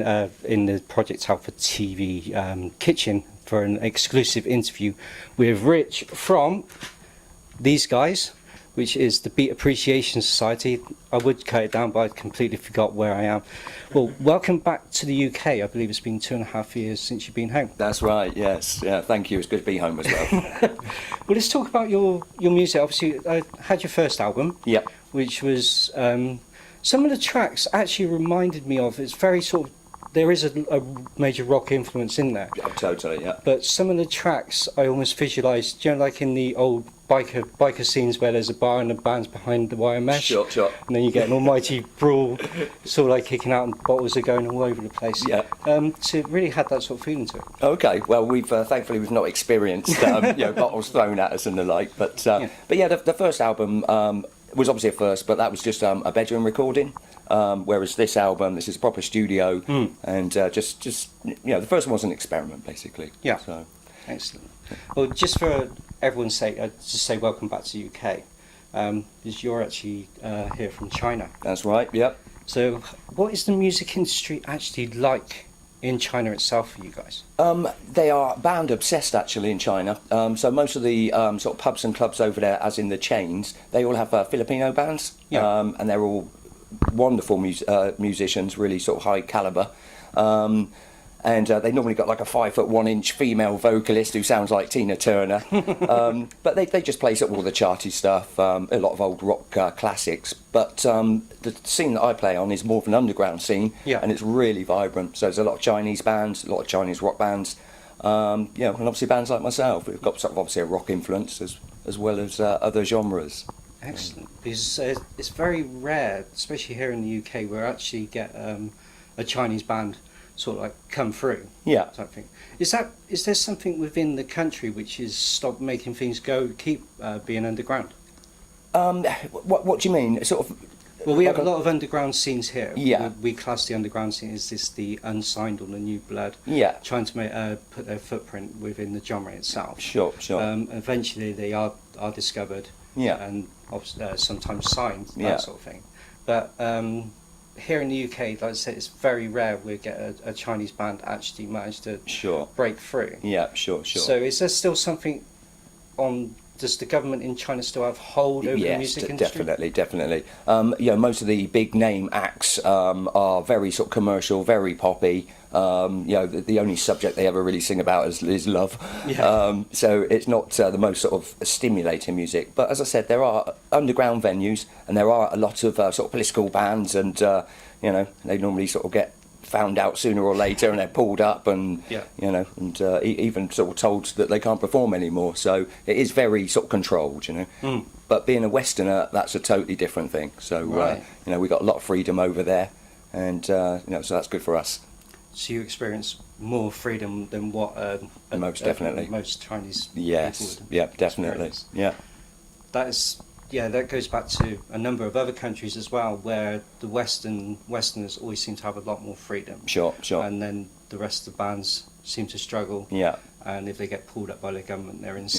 In the Project Alpha TV kitchen for an exclusive interview with Rich from these guys, which is the Beat Appreciation Society. I would cut it down, but I completely forgot where I am. Well, welcome back to the UK. I believe it's been 2.5 years since you've been home. That's right, yes. Yeah, thank you. It's good to be home as well. Well, let's talk about your music. Obviously, I had your first album, Yep. which was... some of the tracks actually reminded me of, it's very sort of, there is a major rock influence in there. Yeah, totally, yeah. But some of the tracks I almost visualised, you know, like in the old biker scenes where there's a bar and the band's behind the wire mesh. Sure. And then you get an almighty brawl, sort of like kicking out and bottles are going all over the place. Yeah. So it really had that sort of feeling to it. Okay, well, we've thankfully we've not experienced bottles thrown at us and the like, but the first album was obviously a first, but that was just a bedroom recording. Whereas this album, this is a proper studio, and just the first one was an experiment, basically. Yeah. So. Excellent. Well, just for everyone's sake, I'd just say welcome back to the UK, because you're actually here from China. That's right. Yep. So, what is the music industry actually like in China itself for you guys? They are band obsessed actually in China. So most of the sort of pubs and clubs over there, as in the chains, they all have Filipino bands, and they're all wonderful musicians, really sort of high caliber. And they normally got like a 5'1" female vocalist who sounds like Tina Turner. But they just play sort of all the charty stuff, a lot of old rock classics. But the scene that I play on is more of an underground scene, and it's really vibrant. So there's a lot of Chinese bands, a lot of Chinese rock bands, and obviously bands like myself. We've got sort of obviously a rock influence as well as other genres. Excellent. Because it's very rare, especially here in the UK, where I actually get a Chinese band sort of like come through, type thing. Is there something within the country which is stop making things keep being underground? What do you mean? Sort of. Well, we have a lot of underground scenes here. Yeah. We class the underground scene as the unsigned or the new blood. Yeah. Trying to put their footprint within the genre itself. Sure. Eventually, they are discovered. Yeah. And sometimes signed, that sort of thing. But here in the UK, like I said, it's very rare we get a Chinese band actually manage to break through. Yeah, sure. So is there still something on... Does the government in China still have hold over the music industry? Definitely. Most of the big name acts are very sort of commercial, very poppy. The only subject they ever really sing about is love. Yeah. So it's not the most sort of stimulating music. But as I said, there are underground venues and there are a lot of sort of political bands, and they normally sort of get found out sooner or later, and they're pulled up, and even sort of told that they can't perform anymore. So it is very sort of controlled, But being a Westerner, that's a totally different thing. So we got a lot of freedom over there, and so that's good for us. So you experience more freedom than what most definitely most Chinese yes, people yeah, definitely, experience. That goes back to a number of other countries as well, where the Westerners always seem to have a lot more freedom. Sure. And then the rest of the bands seem to struggle. Yeah. And if they get pulled up by the government, they're in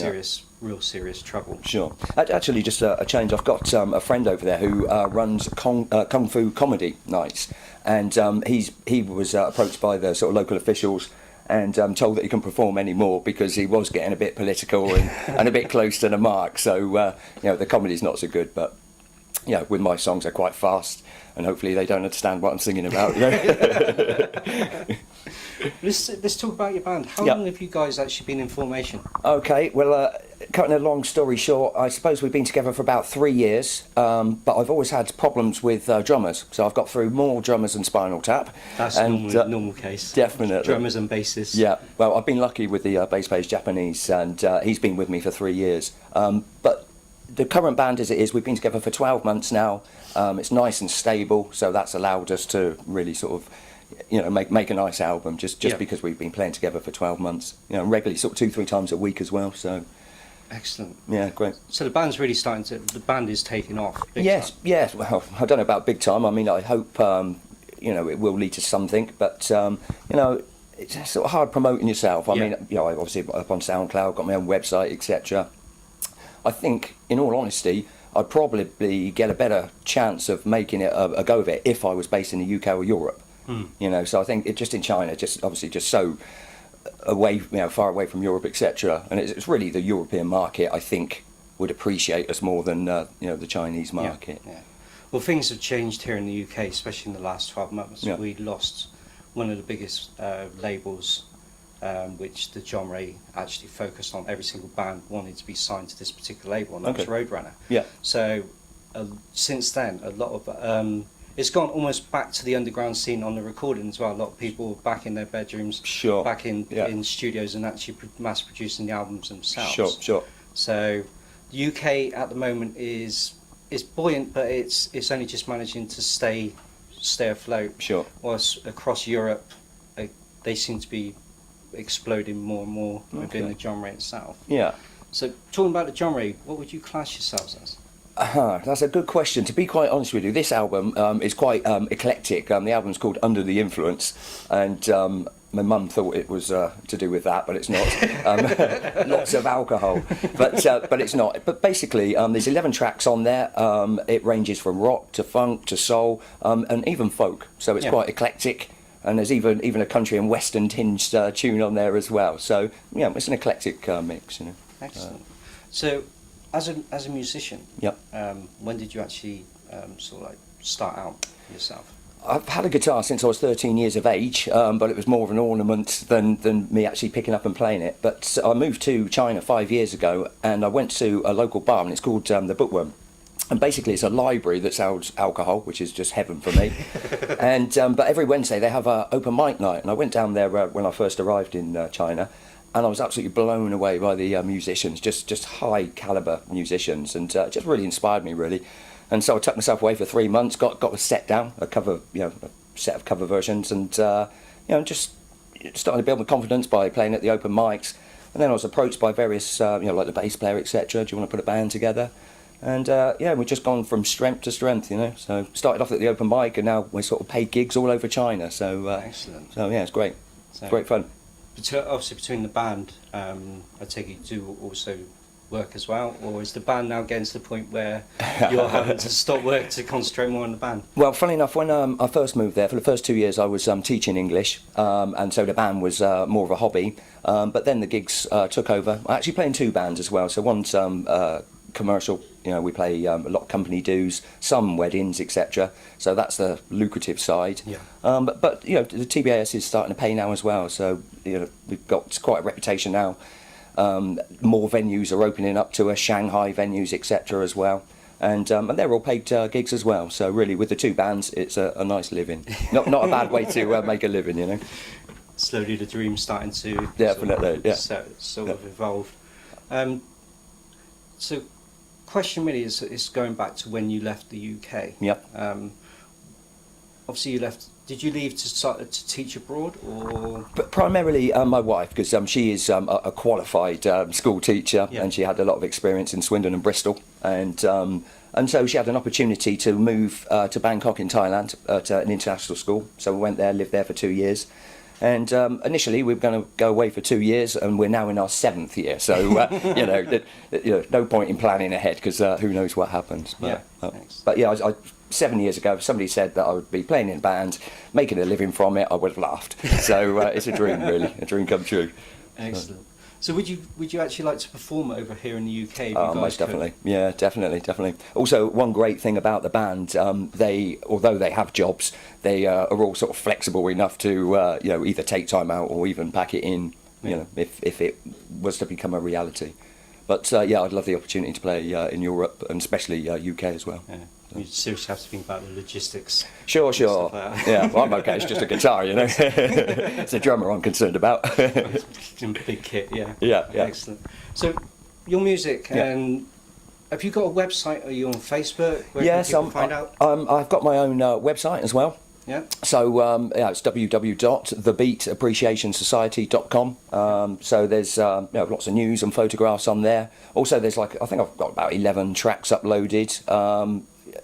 real serious trouble. Sure. Actually, just a change. I've got a friend over there who runs kung fu comedy nights, and he was approached by the sort of local officials and told that he couldn't perform anymore because he was getting a bit political and a bit close to the mark. So the comedy's not so good, but with my songs they're quite fast, and hopefully they don't understand what I'm singing about. Let's talk about your band. How long have you guys actually been in formation? Okay, well, cutting a long story short, I suppose we've been together for about 3 years, but I've always had problems with drummers, so I've got through more drummers than Spinal Tap. That's a normal case. Definitely. Drummers and bassists. Yeah, well, I've been lucky with the bass player's Japanese, and he's been with me for 3 years. But the current band as it is, we've been together for 12 months now. It's nice and stable, so that's allowed us to really sort of make a nice album just because we've been playing together for 12 months, regularly, sort of 2-3 times a week as well. So excellent. Yeah, great. So the band's really the band is taking off. Yes. Well, I don't know about big time. I mean, I hope it will lead to something, but it's sort of hard promoting yourself. I mean, I obviously up on SoundCloud, got my own website, etc. I think, in all honesty, I'd probably get a better chance of making it a go of it if I was based in the UK or Europe. You know, so I think it just in China, just obviously just so away, you know, far away from Europe, etc. And it's really the European market, I think, would appreciate us more than you know, the Chinese market. Yeah. Well, things have changed here in the UK, especially in the last 12 months. Yeah. We lost one of the biggest labels, which the genre actually focused on. Every single band wanted to be signed to this particular label, and that was Roadrunner. Yeah. So since then, a lot of it's gone almost back to the underground scene on the recording as well. A lot of people back in their bedrooms, Sure. back in studios, and actually mass producing the albums themselves. Sure. So the UK at the moment is buoyant, but it's only just managing to stay afloat. Sure. Whilst across Europe, they seem to be exploding more and more within the genre itself. Yeah. So talking about the genre, what would you class yourselves as? That's a good question. To be quite honest with you, this album is quite eclectic. The album's called Under the Influence, and my mum thought it was to do with that, but it's not. Lots of alcohol, but it's not. But basically, there's 11 tracks on there. It ranges from rock to funk to soul, and even folk. So it's quite eclectic. And there's even a country and western tinged tune on there as well. So yeah, it's an eclectic mix, you know. Excellent. So, as a musician, Yep. When did you actually sort of like start out yourself? I've had a guitar since I was 13 years of age, but it was more of an ornament than me actually picking up and playing it. But I moved to China 5 years ago, and I went to a local bar, and it's called the Bookworm. And basically, it's a library that sells alcohol, which is just heaven for me. And but every Wednesday they have an open mic night, and I went down there when I first arrived in China, and I was absolutely blown away by the musicians, just high caliber musicians, and it just really inspired me, really. And so I took myself away for 3 months, got a set down, a set of cover versions, and just started to build my confidence by playing at the open mics. And then I was approached by various, like the bass player, etc. Do you want to put a band together? And we've just gone from strength to strength, you know. So started off at the open mic, and now we're sort of paid gigs all over China. So Excellent. So yeah, it's great. So, It's great fun. Obviously, between the band, I take it you do also work as well, or is the band now getting to the point where you're having to stop work to concentrate more on the band? Well, funny enough, when I first moved there, for the first 2 years I was teaching English, and so the band was more of a hobby. But then the gigs took over. I actually play in 2 bands as well. So one's commercial, you know, we play a lot of company dues, some weddings, etc. So that's the lucrative side. Yeah. But you know, the TBAS is starting to pay now as well. So you know, we've got quite a reputation now. More venues are opening up to us, Shanghai venues, etc. as well. And they're all paid gigs as well. So really, with the 2 bands, it's a nice living. Not a bad way to make a living, you know. Slowly, the dream's starting to Definitely, sort of evolve. So, question really is going back to when you left the UK. Yep. Obviously, you left. Did you leave to start to teach abroad, or? But primarily my wife, because she is a qualified school teacher, and she had a lot of experience in Swindon and Bristol, and so she had an opportunity to move to Bangkok in Thailand to an international school. So we went there, lived there for 2 years. And initially we were going to go away for 2 years, and we're now in our 7th year. So no point in planning ahead, because who knows what happens. But yeah, 7 years ago, if somebody said that I would be playing in a band, making a living from it, I would have laughed. So it's a dream, really, a dream come true. Excellent. So would you actually like to perform over here in the UK? If you guys most could? definitely. Yeah, definitely. Also, one great thing about the band, although they have jobs, they are all sort of flexible enough to either take time out or even pack it in, you know, if it was to become a reality. But I'd love the opportunity to play in Europe, and especially UK as well. Yeah. You seriously have to think about the logistics. Sure. Like that. Yeah, well, I'm okay. It's just a guitar, you know. It's a drummer I'm concerned about. Big kit, yeah. Yeah. Excellent. So, your music, and have you got a website? Are you on Facebook? Where can people find out? I've got my own website as well. Yeah. So it's www.thebeatappreciationsociety.com. So there's lots of news and photographs on there. Also, there's I think I've got about 11 tracks uploaded.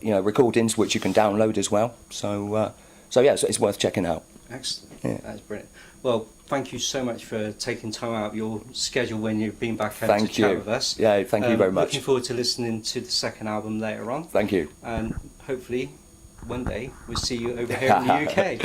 Recordings which you can download as well. So it's worth checking out. Excellent. Yeah. That's brilliant. Well, thank you so much for taking time out of your schedule when you've been back home to chat with us. Yeah, thank you very much. Looking forward to listening to the second album later on. Thank you. And hopefully one day we'll see you over here in the UK.